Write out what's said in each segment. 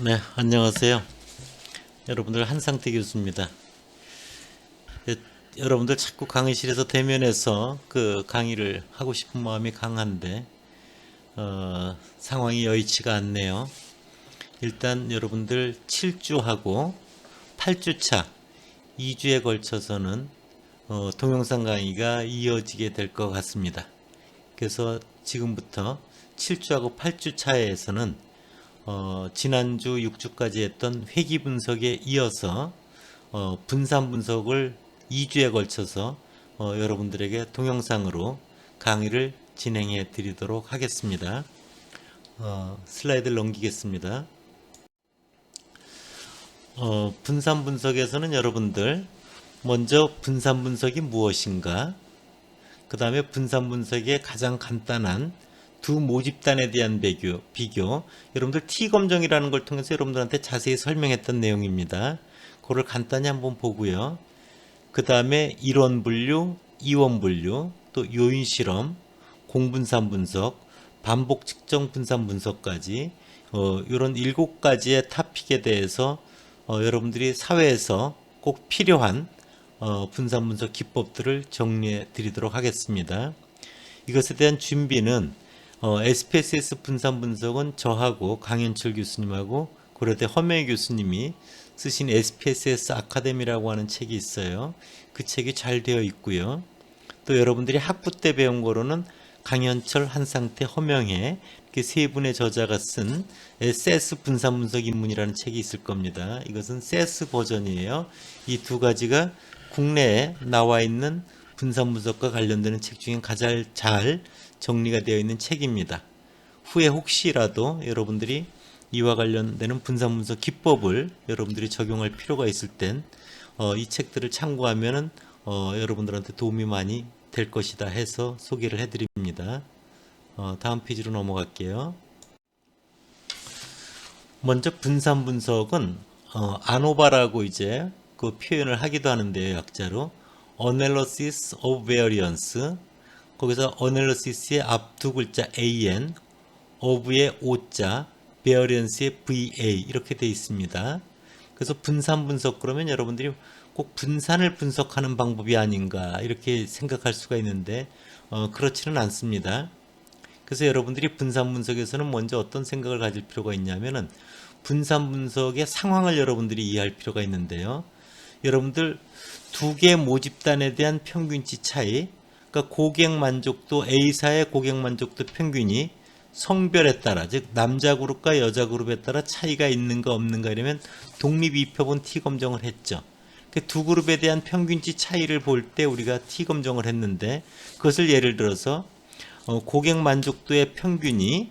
네, 안녕하세요. 여러분들 한상태 교수입니다. 여러분들 자꾸 강의실에서 대면해서 그 강의를 하고 싶은 마음이 강한데 상황이 여의치가 않네요. 일단 여러분들 7주하고 8주차 2주에 걸쳐서는 동영상 강의가 이어지게 될 것 같습니다. 그래서 지금부터 7주하고 8주차에서는 지난주 6주까지 했던 회귀 분석에 이어서 분산 분석을 2주에 걸쳐서 여러분들에게 동영상으로 강의를 진행해 드리도록 하겠습니다. 슬라이드를 넘기겠습니다. 분산 분석에서는 여러분들 먼저 분산 분석이 무엇인가, 그 다음에 분산 분석의 가장 간단한 두 모집단에 대한 비교, 여러분들 T검정이라는 걸 통해서 여러분들한테 자세히 설명했던 내용입니다. 그걸 간단히 한번 보고요. 그 다음에 일원 분류, 이원 분류, 또 요인 실험, 공분산 분석, 반복 측정 분산 분석까지 이런 7가지의 토픽에 대해서 여러분들이 사회에서 꼭 필요한 분산 분석 기법들을 정리해 드리도록 하겠습니다. 이것에 대한 준비는 SPSS 분산 분석은 저하고 강현철 교수님하고 고려대 허명희 교수님이 쓰신 SPSS 아카데미라고 하는 책이 있어요. 그 책이 잘 되어 있고요. 또 여러분들이 학부 때 배운 거로는 강현철, 한상태, 허명희 이렇게 세 분의 저자가 쓴 SES 분산 분석 입문이라는 책이 있을 겁니다. 이것은 SES 버전이에요. 이 두 가지가 국내에 나와 있는 분산 분석과 관련되는 책 중에 가장 잘 정리가 되어 있는 책입니다. 후에 혹시라도 여러분들이 이와 관련되는 분산 분석 기법을 여러분들이 적용할 필요가 있을 땐 이 책들을 참고하면은 여러분들한테 도움이 많이 될 것이다 해서 소개를 해드립니다. 다음 페이지로 넘어갈게요. 먼저 분산 분석은 아노바라고 이제 그 표현을 하기도 하는데요, 약자로 Analysis of Variance. 거기서 Analysis의 앞 두 글자 AN, of의 O자, Variance의 VA 이렇게 되어 있습니다. 그래서 분산 분석 그러면 여러분들이 꼭 분산을 분석하는 방법이 아닌가 이렇게 생각할 수가 있는데 그렇지는 않습니다. 그래서 여러분들이 분산 분석에서는 먼저 어떤 생각을 가질 필요가 있냐면은 분산 분석의 상황을 여러분들이 이해할 필요가 있는데요. 여러분들 두 개 모집단에 대한 평균치 차이, 그러니까 고객 만족도 A사의 고객 만족도 평균이 성별에 따라, 즉 남자 그룹과 여자 그룹에 따라 차이가 있는가 없는가 이러면 독립 입혀본 T검정을 했죠. 두 그룹에 대한 평균치 차이를 볼 때 우리가 T검정을 했는데 그것을 예를 들어서 고객 만족도의 평균이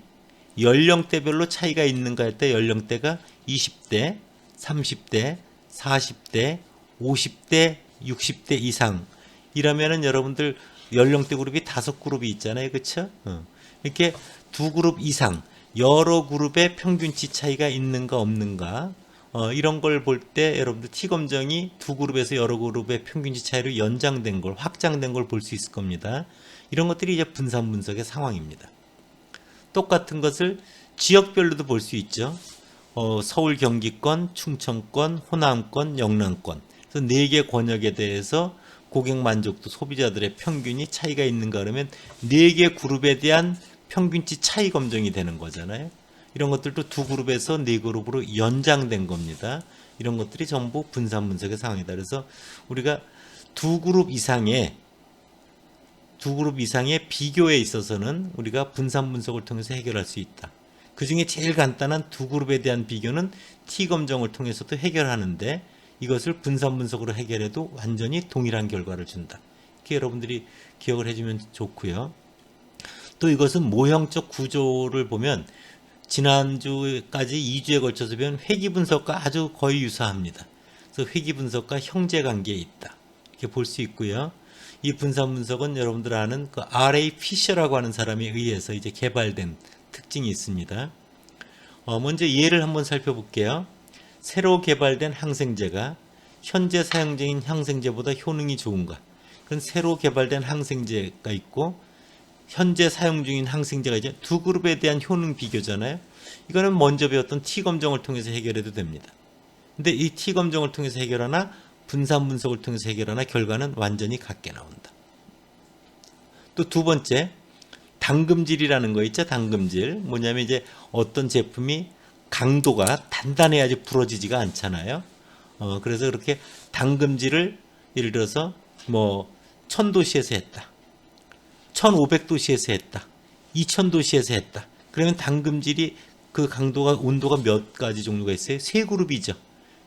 연령대별로 차이가 있는가 할 때 연령대가 20대, 30대, 40대, 50대, 60대 이상 이러면은 여러분들 연령대 그룹이 5그룹이 있잖아요. 그렇죠? 이렇게 두 그룹 이상 여러 그룹의 평균치 차이가 있는가 없는가 이런 걸 볼 때 여러분들 T검정이 두 그룹에서 여러 그룹의 평균치 차이로 연장된 걸, 확장된 걸 볼 수 있을 겁니다. 이런 것들이 이제 분산 분석의 상황입니다. 똑같은 것을 지역별로도 볼 수 있죠. 서울 경기권, 충청권, 호남권, 영남권. 그래서 4개 권역에 대해서 고객 만족도 소비자들의 평균이 차이가 있는가 그러면 4개 그룹에 대한 평균치 차이 검증이 되는 거잖아요. 이런 것들도 두 그룹에서 4그룹으로 연장된 겁니다. 이런 것들이 전부 분산 분석의 상황이다. 그래서 우리가 두 그룹 이상의 비교에 있어서는 우리가 분산 분석을 통해서 해결할 수 있다. 그 중에 제일 간단한 두 그룹에 대한 비교는 T검정을 통해서도 해결하는데 이것을 분산 분석으로 해결해도 완전히 동일한 결과를 준다. 이렇게 여러분들이 기억을 해주면 좋고요. 또 이것은 모형적 구조를 보면 지난주까지 2주에 걸쳐서 배운 회귀 분석과 아주 거의 유사합니다. 그래서 회귀 분석과 형제 관계에 있다. 이렇게 볼 수 있고요. 이 분산 분석은 여러분들 아는 그 R.A. 피셔라고 하는 사람에 의해서 이제 개발된 특징이 있습니다. 먼저 예를 한번 살펴볼게요. 새로 개발된 항생제가 현재 사용 중인 항생제보다 효능이 좋은가? 그건 새로 개발된 항생제가 있고 현재 사용 중인 항생제가 이제 두 그룹에 대한 효능 비교잖아요. 이거는 먼저 배웠던 T 검정을 통해서 해결해도 됩니다. 근데 이 T 검정을 통해서 해결하나 분산 분석을 통해서 해결하나 결과는 완전히 같게 나온다. 또 두 번째, 당금질이라는 거 있죠. 당금질. 뭐냐면 이제 어떤 제품이 강도가 단단해야지 부러지지가 않잖아요. 그래서 그렇게 당금질을 예를 들어서 뭐 1000도씨에서 했다. 1500도씨에서 했다. 2000도씨에서 했다. 그러면 당금질이 그 강도가 온도가 몇 가지 종류가 있어요? 세 그룹이죠.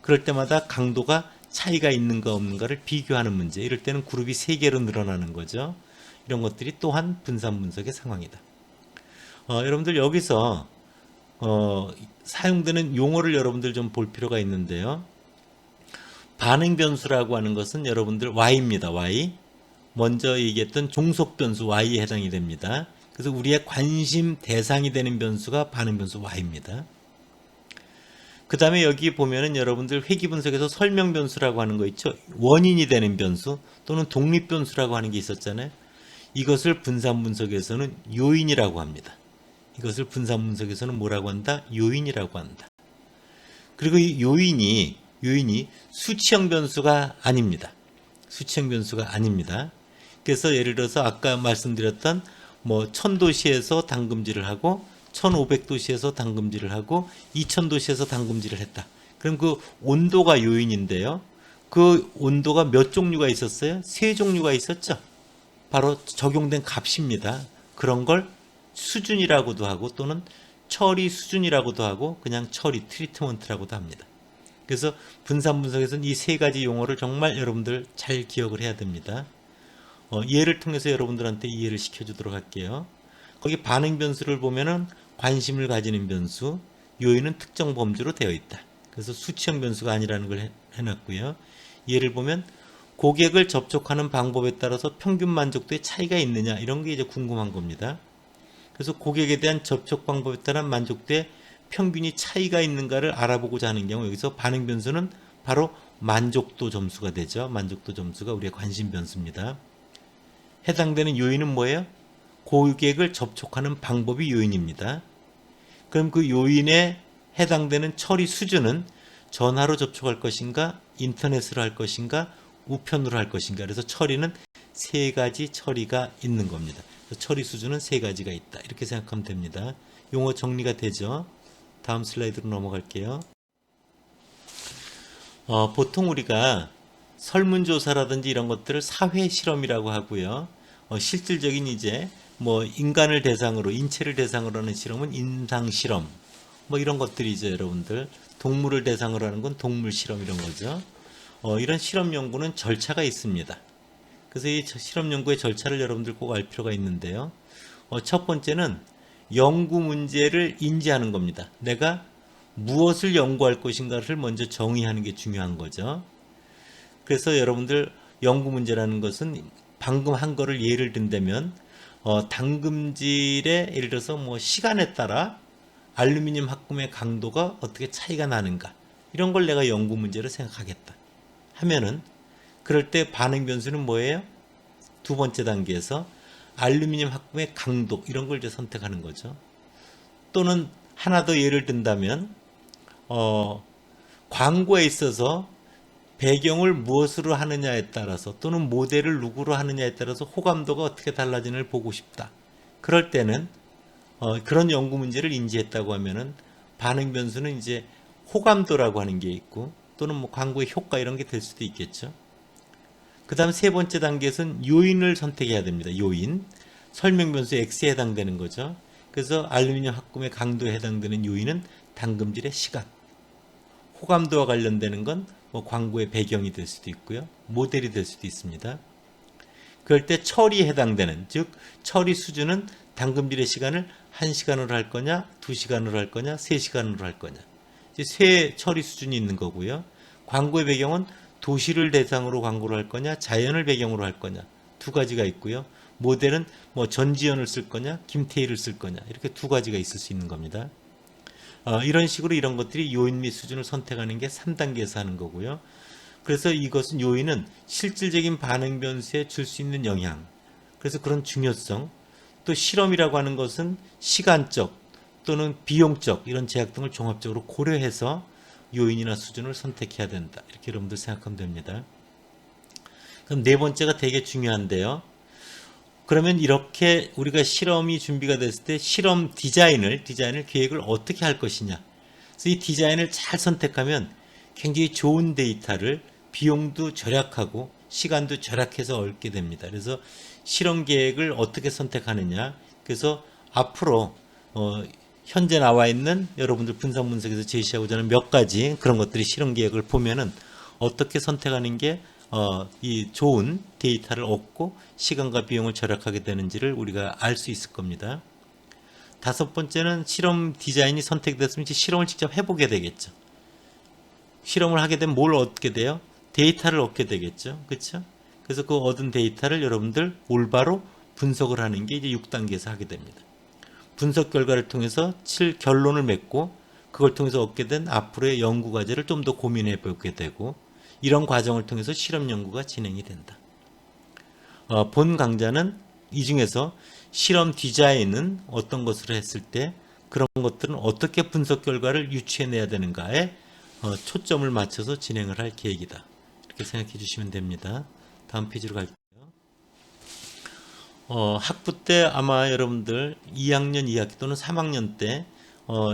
그럴 때마다 강도가 차이가 있는가 없는가를 비교하는 문제. 이럴 때는 그룹이 3개로 늘어나는 거죠. 이런 것들이 또한 분산 분석의 상황이다. 여러분들 여기서 사용되는 용어를 여러분들 좀 볼 필요가 있는데요. 반응 변수라고 하는 것은 여러분들 Y입니다. Y. 먼저 얘기했던 종속 변수 Y에 해당이 됩니다. 그래서 우리의 관심 대상이 되는 변수가 반응 변수 Y입니다. 그 다음에 여기 보면은 여러분들 회귀 분석에서 설명 변수라고 하는 거 있죠. 원인이 되는 변수 또는 독립 변수라고 하는 게 있었잖아요. 이것을 분산 분석에서는 요인이라고 합니다. 이것을 분산 분석에서는 뭐라고 한다? 요인이라고 한다. 그리고 이 요인이 수치형 변수가 아닙니다. 수치형 변수가 아닙니다. 그래서 예를 들어서 아까 말씀드렸던 뭐 1000도씨에서 당금질을 하고 1500도씨에서 당금질을 하고 2000도씨에서 당금질을 했다. 그럼 그 온도가 요인인데요. 그 온도가 몇 종류가 있었어요? 3종류가 있었죠. 바로 적용된 값입니다. 그런 걸 수준이라고도 하고 또는 처리 수준이라고도 하고 그냥 처리 트리트먼트라고도 합니다. 그래서 분산 분석에서는 이 3가지 용어를 정말 여러분들 잘 기억을 해야 됩니다. 예를 통해서 여러분들한테 이해를 시켜주도록 할게요. 거기 반응 변수를 보면은 관심을 가지는 변수, 요인은 특정 범주로 되어 있다. 그래서 수치형 변수가 아니라는 걸 해놨고요. 예를 보면 고객을 접촉하는 방법에 따라서 평균 만족도에 차이가 있느냐 이런 게 이제 궁금한 겁니다. 그래서 고객에 대한 접촉 방법에 따른 만족도에 평균이 차이가 있는가를 알아보고자 하는 경우 여기서 반응 변수는 바로 만족도 점수가 되죠. 만족도 점수가 우리의 관심 변수입니다. 해당되는 요인은 뭐예요? 고객을 접촉하는 방법이 요인입니다. 그럼 그 요인에 해당되는 처리 수준은 전화로 접촉할 것인가, 인터넷으로 할 것인가, 우편으로 할 것인가. 그래서 처리는 3가지 처리가 있는 겁니다. 처리 수준은 3가지가 있다. 이렇게 생각하면 됩니다. 용어 정리가 되죠. 다음 슬라이드로 넘어갈게요. 보통 우리가 설문조사라든지 이런 것들을 사회 실험이라고 하고요. 실질적인 이제 뭐 인간을 대상으로, 인체를 대상으로 하는 실험은 임상 실험, 뭐 이런 것들이죠, 여러분들. 동물을 대상으로 하는 건 동물 실험 이런 거죠. 이런 실험 연구는 절차가 있습니다. 그래서 이 실험 연구의 절차를 여러분들 꼭 알 필요가 있는데요. 첫 번째는 연구 문제를 인지하는 겁니다. 내가 무엇을 연구할 것인가를 먼저 정의하는 게 중요한 거죠. 그래서 여러분들 연구 문제라는 것은 방금 한 거를 예를 든다면 당금질의 예를 들어서 뭐 시간에 따라 알루미늄 합금의 강도가 어떻게 차이가 나는가 이런 걸 내가 연구 문제로 생각하겠다 하면은 그럴 때 반응 변수는 뭐예요? 두 번째 단계에서 알루미늄 합금의 강도 이런 걸 이제 선택하는 거죠. 또는 하나 더 예를 든다면 광고에 있어서 배경을 무엇으로 하느냐에 따라서 또는 모델을 누구로 하느냐에 따라서 호감도가 어떻게 달라지는를 보고 싶다. 그럴 때는 그런 연구 문제를 인지했다고 하면은 반응 변수는 이제 호감도라고 하는 게 있고 또는 뭐 광고의 효과 이런 게 될 수도 있겠죠. 그 다음 세 번째 단계에서는 요인을 선택해야 됩니다. 요인. 설명 변수 X에 해당되는 거죠. 그래서 알루미늄 합금의 강도에 해당되는 요인은 당금질의 시간. 호감도와 관련되는 건 뭐 광고의 배경이 될 수도 있고요. 모델이 될 수도 있습니다. 그럴 때 처리에 해당되는, 즉 처리 수준은 당금질의 시간을 1시간으로 할 거냐, 2시간으로 할 거냐, 3시간으로 할 거냐. 이제 세 처리 수준이 있는 거고요. 광고의 배경은 도시를 대상으로 광고를 할 거냐, 자연을 배경으로 할 거냐. 2가지가 있고요. 모델은 뭐 전지현을 쓸 거냐, 김태희를 쓸 거냐. 이렇게 2가지가 있을 수 있는 겁니다. 이런 식으로 이런 것들이 요인 및 수준을 선택하는 게 3단계에서 하는 거고요. 그래서 이것은 요인은 실질적인 반응 변수에 줄 수 있는 영향. 그래서 그런 중요성. 또 실험이라고 하는 것은 시간적 또는 비용적 이런 제약 등을 종합적으로 고려해서 요인이나 수준을 선택해야 된다. 이렇게 여러분들 생각하면 됩니다. 그럼 네 번째가 되게 중요한데요. 그러면 이렇게 우리가 실험이 준비가 됐을 때 실험 디자인을 계획을 어떻게 할 것이냐. 그래서 이 디자인을 잘 선택하면 굉장히 좋은 데이터를 비용도 절약하고 시간도 절약해서 얻게 됩니다. 그래서 실험 계획을 어떻게 선택하느냐. 그래서 앞으로 현재 나와 있는 여러분들 분석 분석에서 제시하고자 하는 몇 가지 그런 것들이 실험 계획을 보면은 어떻게 선택하는 게 이 좋은 데이터를 얻고 시간과 비용을 절약하게 되는지를 우리가 알 수 있을 겁니다. 다섯 번째는 실험 디자인이 선택됐으면 이제 실험을 직접 해보게 되겠죠. 실험을 하게 되면 뭘 얻게 돼요? 데이터를 얻게 되겠죠. 그렇죠? 그래서 그 얻은 데이터를 여러분들 올바로 분석을 하는 게 이제 6단계에서 하게 됩니다. 분석 결과를 통해서 결론을 맺고 그걸 통해서 얻게 된 앞으로의 연구 과제를 좀 더 고민해 보게 되고 이런 과정을 통해서 실험 연구가 진행이 된다. 본 강좌는 이 중에서 실험 디자인은 어떤 것을 했을 때 그런 것들은 어떻게 분석 결과를 유추해내야 되는가에 초점을 맞춰서 진행을 할 계획이다. 이렇게 생각해 주시면 됩니다. 다음 페이지로 갈게요. 학부 때 아마 여러분들 2학년 2학기 또는 3학년 때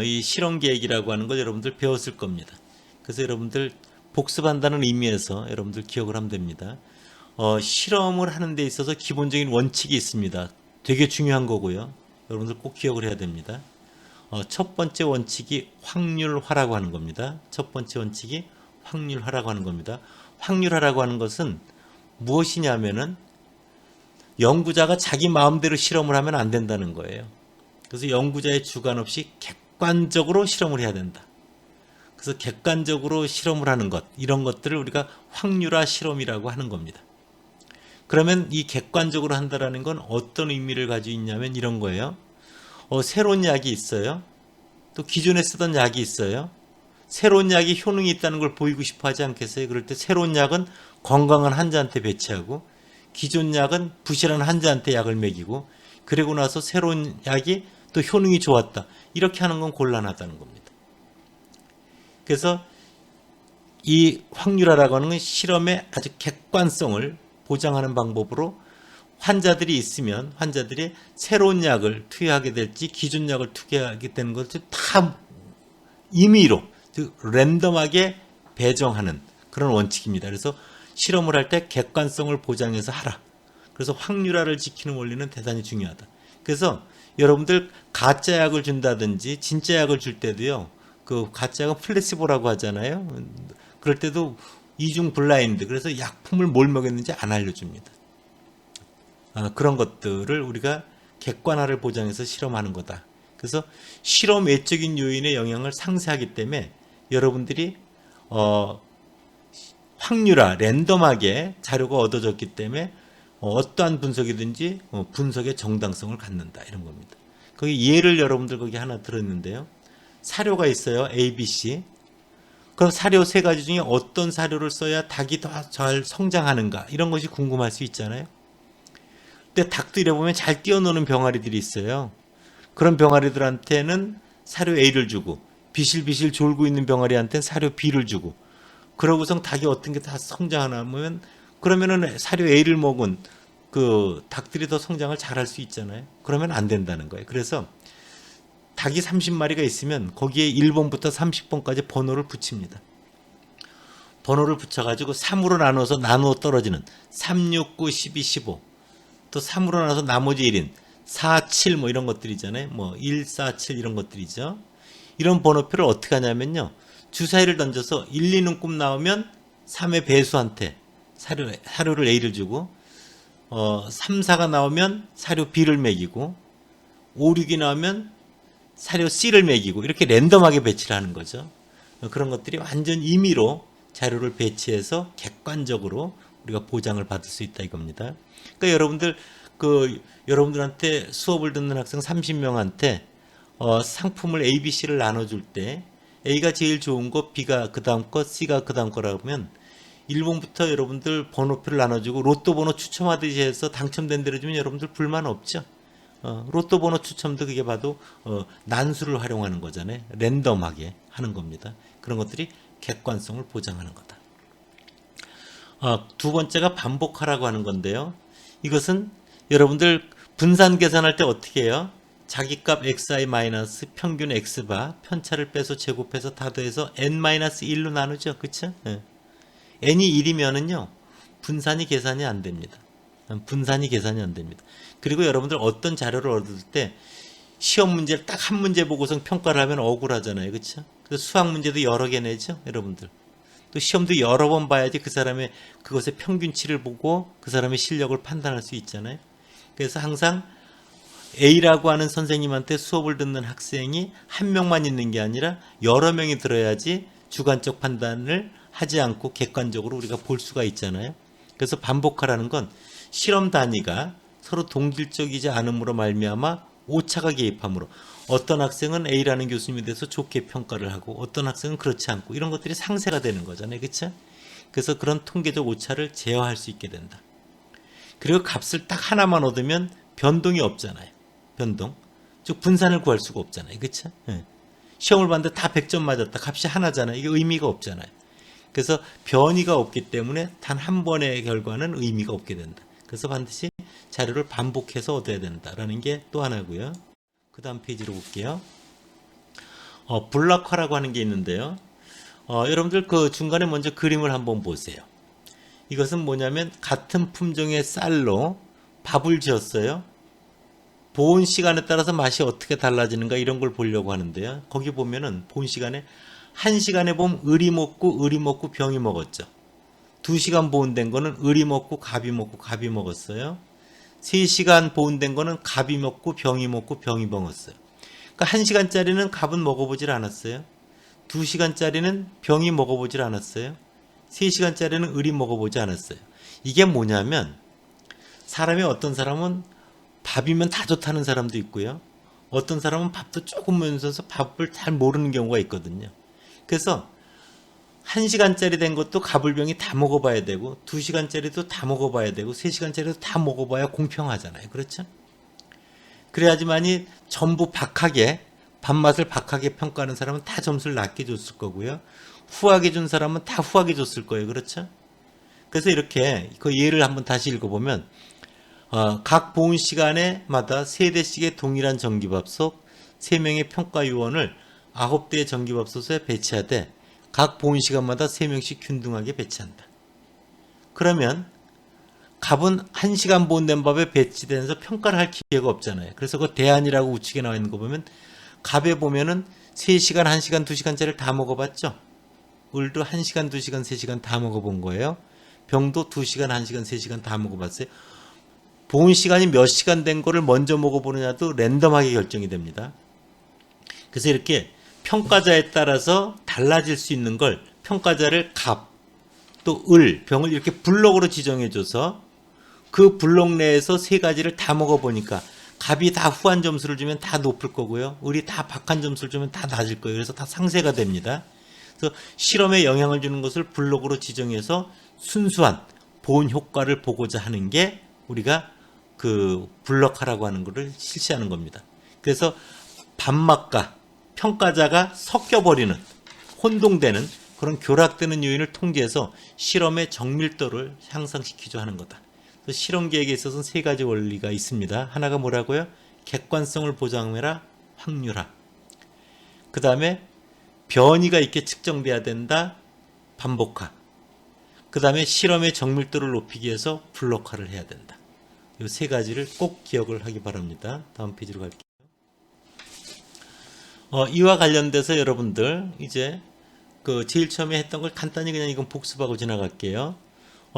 이 실험 계획이라고 하는 걸 여러분들 배웠을 겁니다. 그래서 여러분들 복습한다는 의미에서 여러분들 기억을 하면 됩니다. 실험을 하는 데 있어서 기본적인 원칙이 있습니다. 되게 중요한 거고요. 여러분들 꼭 기억을 해야 됩니다. 첫 번째 원칙이 확률화라고 하는 겁니다. 첫 번째 원칙이 확률화라고 하는 겁니다. 확률화라고 하는 것은 무엇이냐면은 연구자가 자기 마음대로 실험을 하면 안 된다는 거예요. 그래서 연구자의 주관 없이 객관적으로 실험을 해야 된다. 그래서 객관적으로 실험을 하는 것, 이런 것들을 우리가 확률화 실험이라고 하는 겁니다. 그러면 이 객관적으로 한다라는 건 어떤 의미를 가지고 있냐면 이런 거예요. 새로운 약이 있어요. 또 기존에 쓰던 약이 있어요. 새로운 약이 효능이 있다는 걸 보이고 싶어 하지 않겠어요? 그럴 때 새로운 약은 건강한 환자한테 배치하고 기존 약은 부실한 환자한테 약을 먹이고 그리고 나서 새로운 약이 또 효능이 좋았다. 이렇게 하는 건 곤란하다는 겁니다. 그래서 이 확률화라고 하는 건 실험의 아주 객관성을 보장하는 방법으로 환자들이 있으면 환자들이 새로운 약을 투여하게 될지 기존 약을 투여하게 되는 것을 다 임의로 즉 랜덤하게 배정하는 그런 원칙입니다. 그래서 실험을 할 때 객관성을 보장해서 하라. 그래서 확률화를 지키는 원리는 대단히 중요하다. 그래서 여러분들 가짜 약을 준다든지 진짜 약을 줄 때도요. 그 가짜 약은 플래시보라고 하잖아요. 그럴 때도 이중 블라인드. 그래서 약품을 뭘 먹였는지 안 알려줍니다. 그런 것들을 우리가 객관화를 보장해서 실험하는 거다. 그래서 실험 외적인 요인의 영향을 상쇄하기 때문에 여러분들이 확률화, 랜덤하게 자료가 얻어졌기 때문에 어떠한 분석이든지 분석의 정당성을 갖는다. 이런 겁니다. 거기 예를 여러분들 거기 하나 들었는데요. 사료가 있어요. A, B, C. 그럼 사료 세 가지 중에 어떤 사료를 써야 닭이 더 잘 성장하는가 이런 것이 궁금할 수 있잖아요. 근데 닭들이 보면 잘 뛰어노는 병아리들이 있어요. 그런 병아리들한테는 사료 A를 주고 비실비실 졸고 있는 병아리한테는 사료 B를 주고 그러고선 닭이 어떤 게 다 성장하냐면 그러면은 사료 A를 먹은 그 닭들이 더 성장을 잘할 수 있잖아요. 그러면 안 된다는 거예요. 그래서 닭이 30마리가 있으면 거기에 1번부터 30번까지 번호를 붙입니다. 번호를 붙여가지고 3으로 나눠서 나누어 떨어지는 3, 6, 9, 12, 15 또 3으로 나눠서 나머지 1인 4, 7 뭐 이런 것들이잖아요. 뭐 1, 4, 7 이런 것들이죠. 이런 번호표를 어떻게 하냐면요. 주사위를 던져서 1, 2는 꿈 나오면 3의 배수한테 사료를 A를 주고 3, 4가 나오면 사료 B를 먹이고 5, 6이 나오면 사료 C를 먹이고 이렇게 랜덤하게 배치를 하는 거죠. 그런 것들이 완전 임의로 자료를 배치해서 객관적으로 우리가 보장을 받을 수 있다 이겁니다. 그러니까 여러분들한테 수업을 듣는 학생 30명한테 상품을 A, B, C를 나눠줄 때 A가 제일 좋은 거, B가 그 다음 거, C가 그 다음 거라고 하면 1번부터 여러분들 번호표를 나눠주고 로또 번호 추첨하듯이 해서 당첨된 대로 주면 여러분들 불만 없죠. 로또 번호 추첨도 그게 봐도 난수를 활용하는 거잖아요. 랜덤하게 하는 겁니다. 그런 것들이 객관성을 보장하는 거다. 두 번째가 반복하라고 하는 건데요. 이것은 여러분들 분산 계산할 때 어떻게 해요? 자기값 xi 마이너스 평균 x바 편차를 빼서 제곱해서 다 더해서 n-1로 나누죠. 그쵸? 네. n이 1이면은요 분산이 계산이 안 됩니다. 분산이 계산이 안 됩니다. 그리고 여러분들 어떤 자료를 얻을 때 시험 문제를 딱 한 문제 보고서 평가를 하면 억울하잖아요. 그쵸? 그래서 수학 문제도 여러 개 내죠. 여러분들. 또 시험도 여러 번 봐야지 그 사람의 그것의 평균치를 보고 그 사람의 실력을 판단할 수 있잖아요. 그래서 항상 A라고 하는 선생님한테 수업을 듣는 학생이 한 명만 있는 게 아니라 여러 명이 들어야지 주관적 판단을 하지 않고 객관적으로 우리가 볼 수가 있잖아요. 그래서 반복하라는 건 실험 단위가 서로 동질적이지 않음으로 말미암아 오차가 개입함으로 어떤 학생은 A라는 교수님에 대해서 좋게 평가를 하고 어떤 학생은 그렇지 않고 이런 것들이 상쇄가 되는 거잖아요. 그렇죠? 그래서 그런 통계적 오차를 제어할 수 있게 된다. 그리고 값을 딱 하나만 얻으면 변동이 없잖아요. 변동. 즉 분산을 구할 수가 없잖아요. 그렇죠? 예. 시험을 봤는데 다 100점 맞았다. 값이 하나잖아요. 이게 의미가 없잖아요. 그래서 변이가 없기 때문에 단 한 번의 결과는 의미가 없게 된다. 그래서 반드시 자료를 반복해서 얻어야 된다라는 게 또 하나고요. 그 다음 페이지로 볼게요. 블락화라고 하는 게 있는데요. 여러분들 그 중간에 먼저 그림을 한번 보세요. 이것은 뭐냐면 같은 품종의 쌀로 밥을 지었어요. 보온 시간에 따라서 맛이 어떻게 달라지는가 이런 걸 보려고 하는데요. 거기 보면은 보온 시간에 1시간에 보면 을이 먹고 병이 먹었죠. 2시간 보온된 거는 을이 먹고 갑이 먹었어요. 3시간 보온된 거는 갑이 먹고 병이 먹었어요. 그러니까 1시간짜리는 갑은 먹어보질 않았어요. 2시간짜리는 병이 먹어보질 않았어요. 3시간짜리는 을이 먹어보지 않았어요. 이게 뭐냐면 사람이 어떤 사람은 밥이면 다 좋다는 사람도 있고요. 어떤 사람은 밥도 조금 면서서 밥을 잘 모르는 경우가 있거든요. 그래서 1시간짜리 된 것도 갑을병이 다 먹어봐야 되고 2시간짜리도 다 먹어봐야 되고 3시간짜리도 다 먹어봐야 공평하잖아요. 그렇죠? 그래야지만이 전부 박하게 밥맛을 박하게 평가하는 사람은 다 점수를 낮게 줬을 거고요. 후하게 준 사람은 다 후하게 줬을 거예요. 그렇죠? 그래서 이렇게 그 예를 한번 다시 읽어보면 각 보온 시간에마다 3대씩의 동일한 전기밥솥 3명의 평가요원을 9대의 전기밥솥에 배치하되 각 보온 시간마다 3명씩 균등하게 배치한다. 그러면 갑은 1시간 보온된 밥에 배치되면서 평가를 할 기회가 없잖아요. 그래서 그 대안이라고 우측에 나와 있는 거 보면 갑에 보면은 3시간, 1시간, 2시간짜리를 다 먹어봤죠. 을도 1시간, 2시간, 3시간 다 먹어본 거예요. 병도 2시간, 1시간, 3시간 다 먹어봤어요. 보온 시간이 몇 시간 된 거를 먼저 먹어보느냐도 랜덤하게 결정이 됩니다. 그래서 이렇게 평가자에 따라서 달라질 수 있는 걸 평가자를 갑, 또 을, 병을 이렇게 블록으로 지정해줘서 그 블록 내에서 세 가지를 다 먹어보니까 갑이 다 후한 점수를 주면 다 높을 거고요. 을이 다 박한 점수를 주면 다 낮을 거예요. 그래서 다 상쇄가 됩니다. 그래서 실험에 영향을 주는 것을 블록으로 지정해서 순수한 보온 효과를 보고자 하는 게 우리가 그 블록화라고 하는 것을 실시하는 겁니다. 그래서 밥맛과 평가자가 섞여버리는 혼동되는 그런 교락되는 요인을 통제해서 실험의 정밀도를 향상시키려 하는 거다. 그래서 실험 계획에 있어서는 세 가지 원리가 있습니다. 하나가 뭐라고요? 객관성을 보장해라, 확률화. 그 다음에 변이가 있게 측정돼야 된다, 반복화. 그 다음에 실험의 정밀도를 높이기 위해서 블록화를 해야 된다. 이 세 가지를 꼭 기억을 하기 바랍니다. 다음 페이지로 갈게요. 이와 관련돼서 여러분들 이제 그 제일 처음에 했던 걸 간단히 그냥 이건 복습하고 지나갈게요.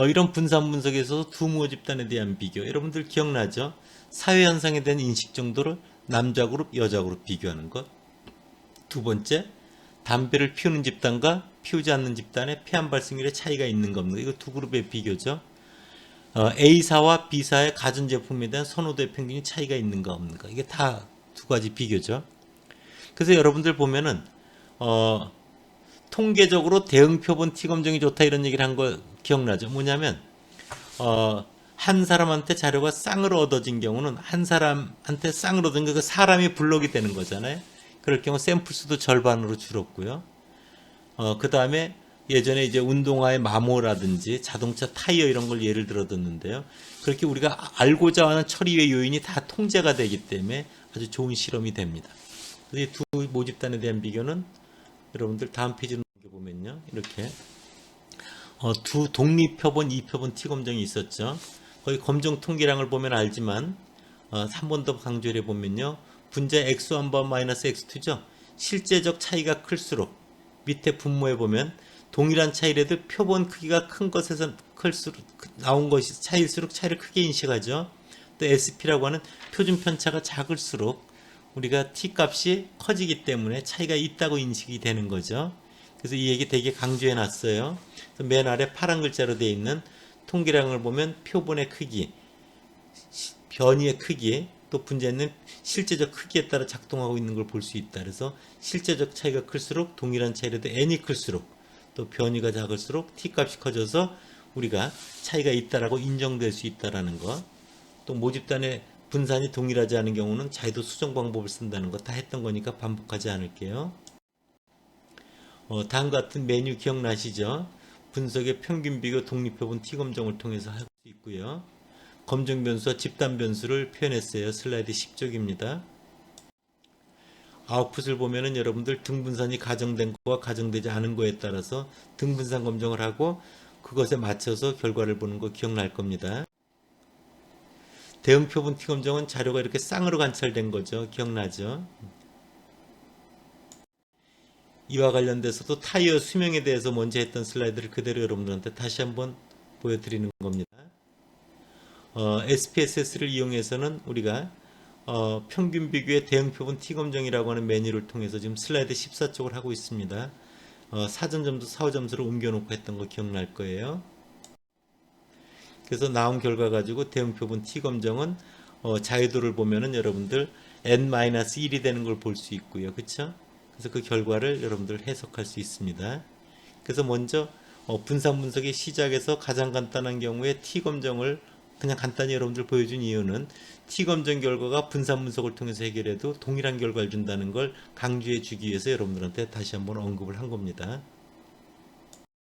이런 분산 분석에서 두 무호 집단에 대한 비교. 여러분들 기억나죠? 사회 현상에 대한 인식 정도를 남자 그룹, 여자 그룹 비교하는 것. 두 번째, 담배를 피우는 집단과 피우지 않는 집단의 폐암 발생률의 차이가 있는가 없는가. 이거 두 그룹의 비교죠. A사와 B사의 가전제품에 대한 선호도의 평균이 차이가 있는가 없는가. 이게 다 두 가지 비교죠. 그래서 여러분들 보면은 통계적으로 대응표본 T검정이 좋다 이런 얘기를 한 거 기억나죠? 뭐냐면 한 사람한테 자료가 쌍으로 얻어진 경우는 한 사람한테 쌍으로 얻은 그 사람이 블록이 되는 거잖아요. 그럴 경우 샘플 수도 절반으로 줄었고요. 그 다음에 예전에 이제 운동화의 마모라든지 자동차 타이어 이런 걸 예를 들어 뒀는데요. 그렇게 우리가 알고자 하는 처리의 요인이 다 통제가 되기 때문에 아주 좋은 실험이 됩니다. 이 두 모집단에 대한 비교는 여러분들 다음 페이지로 보면요. 이렇게 두 독립표본, 이표본 T 검정이 있었죠. 거기 검정 통계량을 보면 알지만 한 번 더 강조해 보면요. 분자 x1번 마이너스 x2죠. 실제적 차이가 클수록 밑에 분모에 보면 동일한 차이라도 표본 크기가 큰 것에서 클수록 나온 것이 차일수록 차이를 크게 인식하죠. 또 SP라고 하는 표준 편차가 작을수록 우리가 T 값이 커지기 때문에 차이가 있다고 인식이 되는 거죠. 그래서 이 얘기 되게 강조해 놨어요. 맨 아래 파란 글자로 되어 있는 통계량을 보면 표본의 크기, 변이의 크기, 또 분자는 실제적 크기에 따라 작동하고 있는 걸 볼 수 있다. 그래서 실제적 차이가 클수록 동일한 차이라도 n이 클수록 또 변이가 작을수록 t 값이 커져서 우리가 차이가 있다라고 인정될 수 있다라는 것. 또 모집단의 분산이 동일하지 않은 경우는 자유도 수정 방법을 쓴다는 거 다 했던 거니까 반복하지 않을게요. 다음 같은 메뉴 기억나시죠? 분석의 평균 비교 독립표본 T 검정을 통해서 할 수 있고요. 검정 변수와 집단 변수를 표현했어요. 슬라이드 10쪽입니다. 아웃풋을 보면은 여러분들 등분산이 가정된 거와 가정되지 않은 거에 따라서 등분산 검정을 하고 그것에 맞춰서 결과를 보는 거 기억날 겁니다. 대응 표본 T 검정은 자료가 이렇게 쌍으로 관찰된 거죠. 기억나죠? 이와 관련돼서도 타이어 수명에 대해서 먼저 했던 슬라이드를 그대로 여러분들한테 다시 한번 보여드리는 겁니다. SPSS를 이용해서는 우리가 평균 비교의 대응 표본 T 검정이라고 하는 메뉴를 통해서 지금 슬라이드 14쪽을 하고 있습니다. 사전 점수 4호 점수를 옮겨놓고 했던 거 기억날 거예요. 그래서 나온 결과 가지고 대응 표본 T 검정은 자유도를 보면은 여러분들 n-1이 되는 걸 볼 수 있고요. 그렇죠? 그래서 그 결과를 여러분들 해석할 수 있습니다. 그래서 먼저 분산 분석의 시작에서 가장 간단한 경우에 T 검정을 그냥 간단히 여러분들 보여준 이유는 T 검정 결과가 분산 분석을 통해서 해결해도 동일한 결과를 준다는 걸 강조해 주기 위해서 여러분들한테 다시 한번 언급을 한 겁니다.